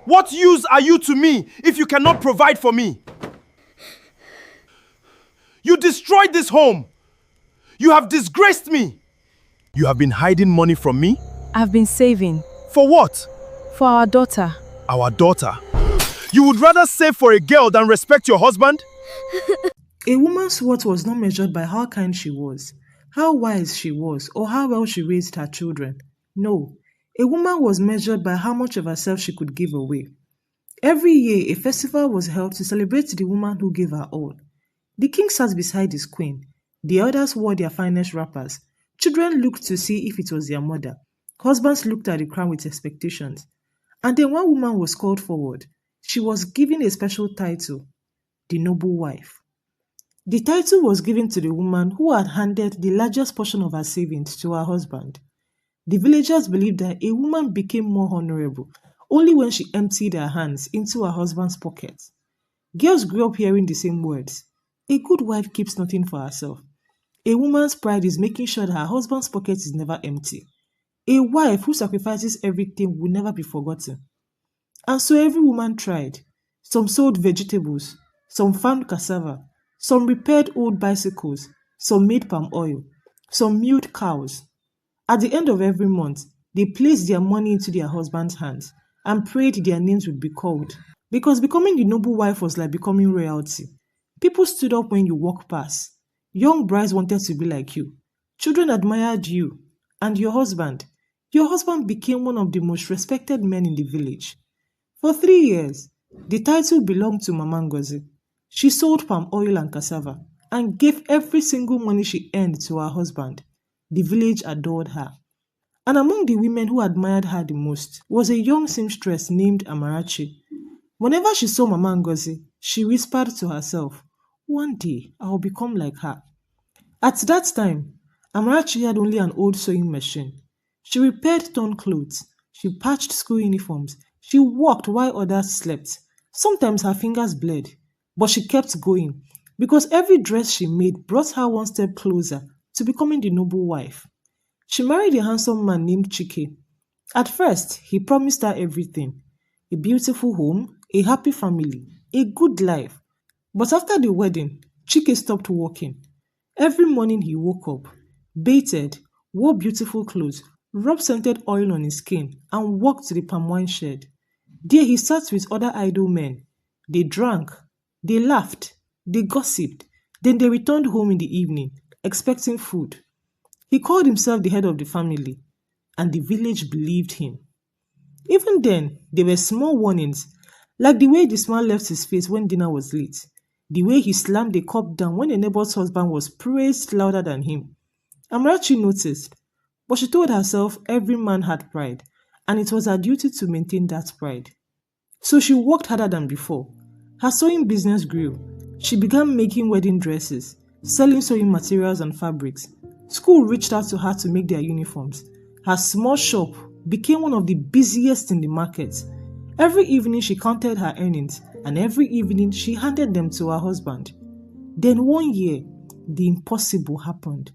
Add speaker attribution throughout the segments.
Speaker 1: What use are you to me if you cannot provide for me? You destroyed this home. You have disgraced me. You have been hiding money from me?
Speaker 2: I've been saving
Speaker 1: For what?
Speaker 2: for our daughter.
Speaker 1: Our daughter. You would rather save for a girl than respect your husband?
Speaker 3: A woman's worth was not measured by how kind she was, how wise she was, or how well she raised her children. No, a woman was measured by how much of herself she could give away. Every year, a festival was held to celebrate the woman who gave her all. The king sat beside his queen. The elders wore their finest wrappers. Children looked to see if it was their mother. Husbands looked at the crown with expectations. And then one woman was called forward. She was given a special title, the noble wife. The title was given to the woman who had handed the largest portion of her savings to her husband. The villagers believed that a woman became more honorable only when she emptied her hands into her husband's pockets. Girls grew up hearing the same words. A good wife keeps nothing for herself. A woman's pride is making sure that her husband's pocket is never empty. A wife who sacrifices everything will never be forgotten. And so every woman tried. Some sold vegetables, some farmed cassava, some repaired old bicycles, some made palm oil, some milked cows. At the end of every month, they placed their money into their husband's hands and prayed their names would be called. Because becoming the noble wife was like becoming royalty. People stood up when you walked past. Young brides wanted to be like you. Children admired you. And your husband became one of the most respected men in the village. For 3 years, the title belonged to Mama Ngozi. She sold palm oil and cassava and gave every single money she earned to her husband. The village adored her. And among the women who admired her the most was a young seamstress named Amarachi. Whenever she saw Mama Ngozi, she whispered to herself, "One day I will become like her." At that time, Amarachi had only an old sewing machine. She repaired torn clothes. She patched school uniforms. She worked while others slept. Sometimes her fingers bled, but she kept going because every dress she made brought her one step closer to becoming the noble wife. She married a handsome man named Chike. At first, he promised her everything: a beautiful home, a happy family, a good life. But after the wedding, Chike stopped working. Every morning he woke up, bathed, wore beautiful clothes, rubbed scented oil on his skin, and walked to the palm wine shed. There he sat with other idle men. They drank, they laughed, they gossiped. Then they returned home in the evening, expecting food. He called himself the head of the family, and the village believed him. Even then, there were small warnings, like the way this man left his face when dinner was late, the way he slammed a cup down when a neighbor's husband was praised louder than him. Amarachi noticed, but she told herself every man had pride, and it was her duty to maintain that pride. So she worked harder than before. Her sewing business grew. She began making wedding dresses, selling sewing materials and fabrics. School reached out to her to make their uniforms. Her small shop became one of the busiest in the market. Every evening she counted her earnings, and every evening she handed them to her husband. Then one year, the impossible happened.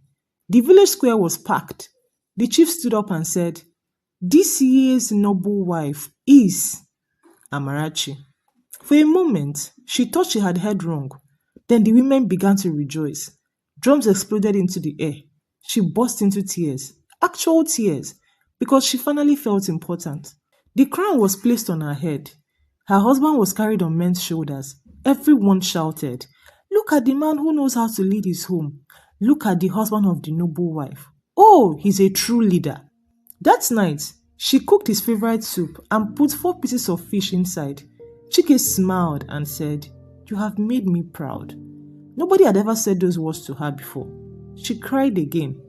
Speaker 3: The village square was packed. The chief stood up and said, "This year's noble wife is Amarachi." For a moment, she thought she had heard wrong. Then the women began to rejoice. Drums exploded into the air. She burst into tears, actual tears, because she finally felt important. The crown was placed on her head. Her husband was carried on men's shoulders. Everyone shouted, "Look at the man who knows how to lead his home. Look at the husband of the noble wife. Oh, he's a true leader." That night, she cooked his favorite soup and put 4 pieces of fish inside. Chike smiled and said, "You have made me proud." Nobody had ever said those words to her before. She cried again.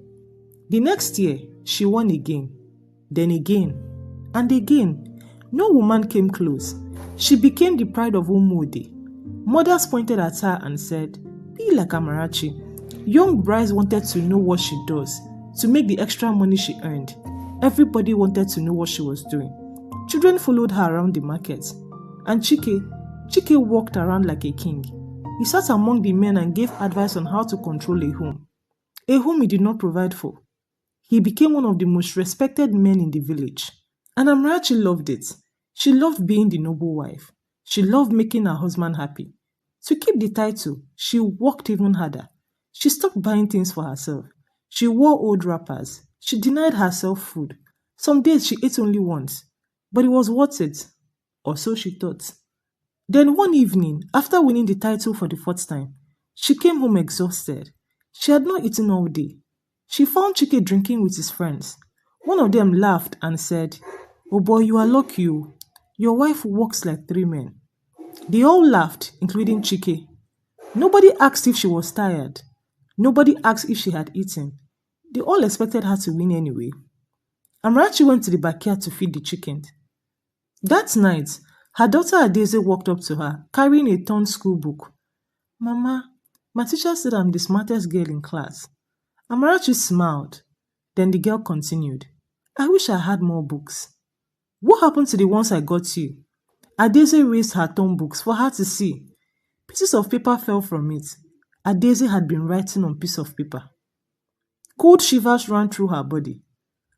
Speaker 3: The next year, she won again, then again, and again. No woman came close. She became the pride of Umode. Mothers pointed at her and said, "Be like Amarachi." Young brides wanted to know what she does to make the extra money she earned. Everybody wanted to know what she was doing. Children followed her around the market. And Chike walked around like a king. He sat among the men and gave advice on how to control a home he did not provide for. He became one of the most respected men in the village. And Amarachi loved it. She loved being the noble wife. She loved making her husband happy. To keep the title, she worked even harder. She stopped buying things for herself. She wore old wrappers. She denied herself food. Some days she ate only once, but it was worth it, or so she thought. Then one evening, after winning the title for the fourth time, she came home exhausted. She had not eaten all day. She found Chike drinking with his friends. One of them laughed and said, "Oh boy, you are lucky. Oh. Your wife works like 3 men." They all laughed, including Chike. Nobody asked if she was tired. Nobody asked if she had eaten. They all expected her to win anyway. Amarachi went to the backyard to feed the chickens. That night, her daughter Adeze walked up to her, carrying a torn school book. "Mama, my teacher said I'm the smartest girl in class." Amarachi smiled. Then the girl continued, "I wish I had more books." "What happened to the ones I got you?" Adeze raised her torn books for her to see. Pieces of paper fell from it. Adeze had been writing on piece of paper. Cold shivers ran through her body.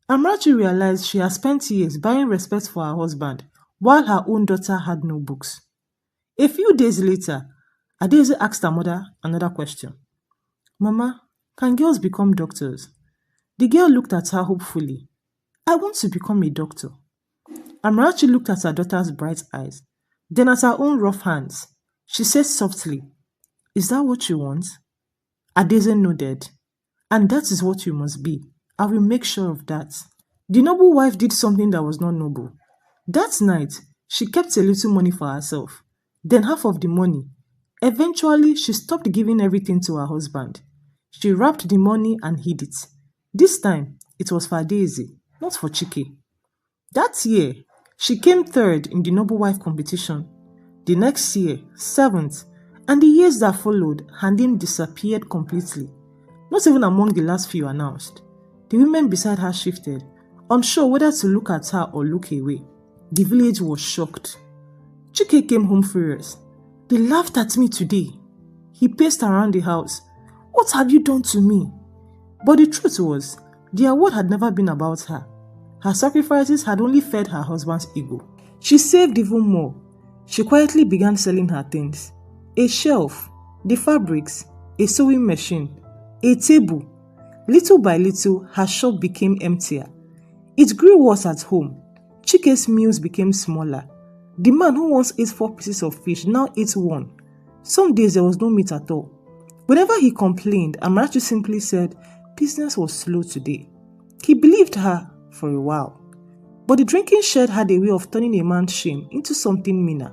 Speaker 3: Amarachi realized she had spent years buying respect for her husband while her own daughter had no books. A few days later, Adeze asked her mother another question. "Mama, can girls become doctors?" The girl looked at her hopefully. "I want to become a doctor." Amarachi looked at her daughter's bright eyes, then at her own rough hands. She said softly, "Is that what you want?" Adeze nodded. "And that is what you must be. I will make sure of that." The noble wife did something that was not noble. That night, she kept a little money for herself, then half of the money. Eventually, she stopped giving everything to her husband. She wrapped the money and hid it. This time, it was for Daisy, not for Chike. That year, she came third in the noble wife competition. The next year, seventh, and the years that followed, her name disappeared completely. Not even among the last few announced. The women beside her shifted, unsure whether to look at her or look away. The village was shocked. Chike came home furious. "They laughed at me today." He paced around the house. "What have you done to me?" But the truth was, the award had never been about her. Her sacrifices had only fed her husband's ego. She saved even more. She quietly began selling her things. A shelf, the fabrics, a sewing machine, a table. Little by little, her shop became emptier. It grew worse at home. Chike's meals became smaller. The man who once ate 4 pieces of fish now ate 1. Some days there was no meat at all. Whenever he complained, Amarachi simply said, "Business was slow today." He believed her for a while. But the drinking shed had a way of turning a man's shame into something meaner.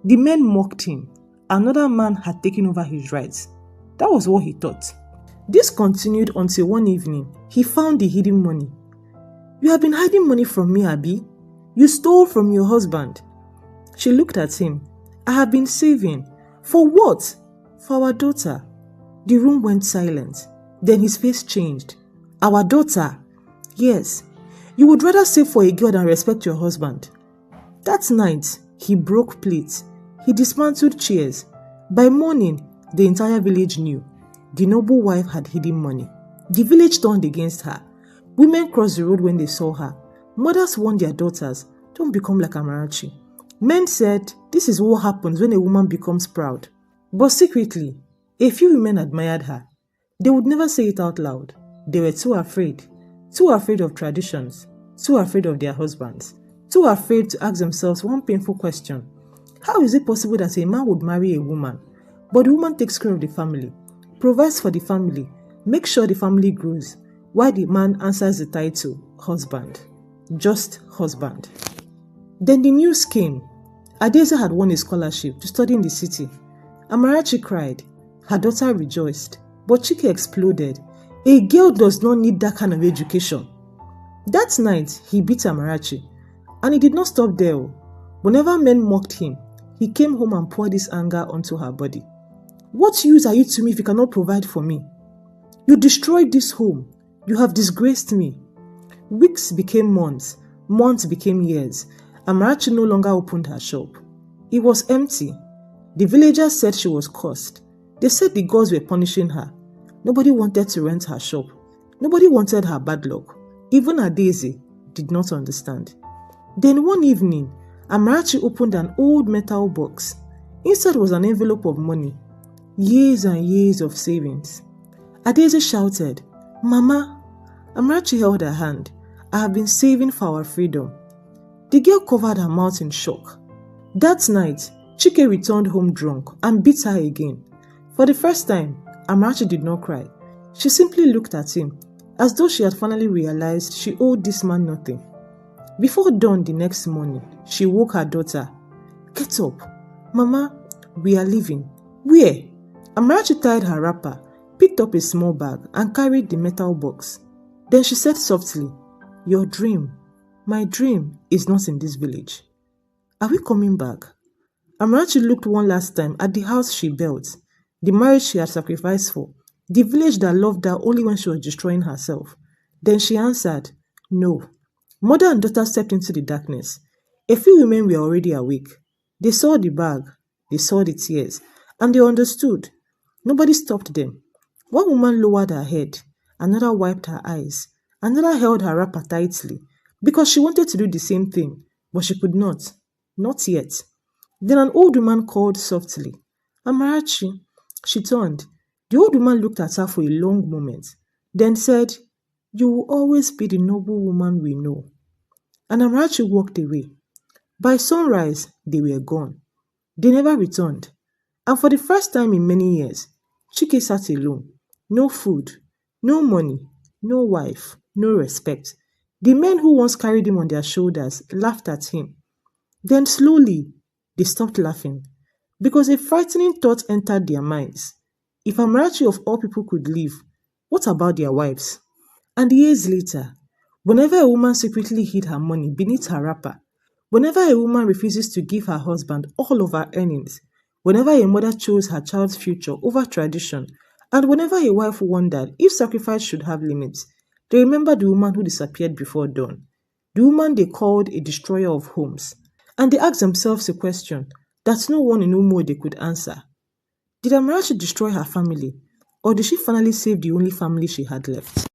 Speaker 3: The men mocked him. Another man had taken over his rights. That was what he thought. This continued until one evening, he found the hidden money. "You have been hiding money from me, Abi. You stole from your husband." She looked at him. "I have been saving." "For what?" "For our daughter." The room went silent. Then his face changed. "Our daughter?" "Yes. You would rather save for a girl than respect your husband." That night, he broke plates. He dismantled chairs. By morning, the entire village knew. The noble wife had hidden money. The village turned against her. Women crossed the road when they saw her. Mothers warned their daughters, "Don't become like Amarachi." Men said, "This is what happens when a woman becomes proud." But secretly, a few women admired her. They would never say it out loud. They were too afraid. Too afraid of traditions. Too afraid of their husbands. Too afraid to ask themselves one painful question. How is it possible that a man would marry a woman, but the woman takes care of the family, provides for the family, makes sure the family grows, while the man answers the title, husband. Just husband. Then the news came. Adeze had won a scholarship to study in the city. Amarachi cried. Her daughter rejoiced. But Chike exploded. A girl does not need that kind of education. That night, he beat Amarachi. And he did not stop there. Whenever men mocked him, he came home and poured his anger onto her body. What use are you to me if you cannot provide for me? You destroyed this home. You have disgraced me. Weeks became months. Months became years. Amarachi no longer opened her shop. It was empty. The villagers said she was cursed. They said the gods were punishing her. Nobody wanted to rent her shop. Nobody wanted her bad luck. Even Adeze did not understand. Then one evening, Amarachi opened an old metal box. Inside was an envelope of money. Years and years of savings. Adeze shouted, "Mama!" Amarachi held her hand. "I have been saving for our freedom." The girl covered her mouth in shock. That night, Chike returned home drunk and beat her again. For the first time, Amarachi did not cry. She simply looked at him, as though she had finally realized she owed this man nothing. Before dawn the next morning, she woke her daughter. "Get up. Mama, we are leaving." "Where?" Amarachi tied her wrapper, picked up a small bag and carried the metal box. Then she said softly, "Your dream, my dream, is not in this village." "Are we coming back?" Amarachi looked one last time at the house she built, the marriage she had sacrificed for, the village that loved her only when she was destroying herself. Then she answered, "No." Mother and daughter stepped into the darkness. A few women were already awake. They saw the bag, they saw the tears, and they understood. Nobody stopped them. One woman lowered her head, another wiped her eyes, another held her wrapper tightly, because she wanted to do the same thing, but she could not. Not yet. Then an old woman called softly, "Amarachi." She turned. The old woman looked at her for a long moment, then said, "You will always be the noble woman we know." And Amarachi walked away. By sunrise, they were gone. They never returned. And for the first time in many years, Chike sat alone. No food, no money, no wife, no respect. The men who once carried him on their shoulders laughed at him. Then slowly, they stopped laughing, because a frightening thought entered their minds. If Amarachi of all people could leave, what about their wives? And years later, whenever a woman secretly hid her money beneath her wrapper, whenever a woman refuses to give her husband all of her earnings, whenever a mother chose her child's future over tradition, and whenever a wife wondered if sacrifice should have limits, they remembered the woman who disappeared before dawn, the woman they called a destroyer of homes. And they asked themselves a question that no one in Umode could answer. Did Amarachi destroy her family, or did she finally save the only family she had left?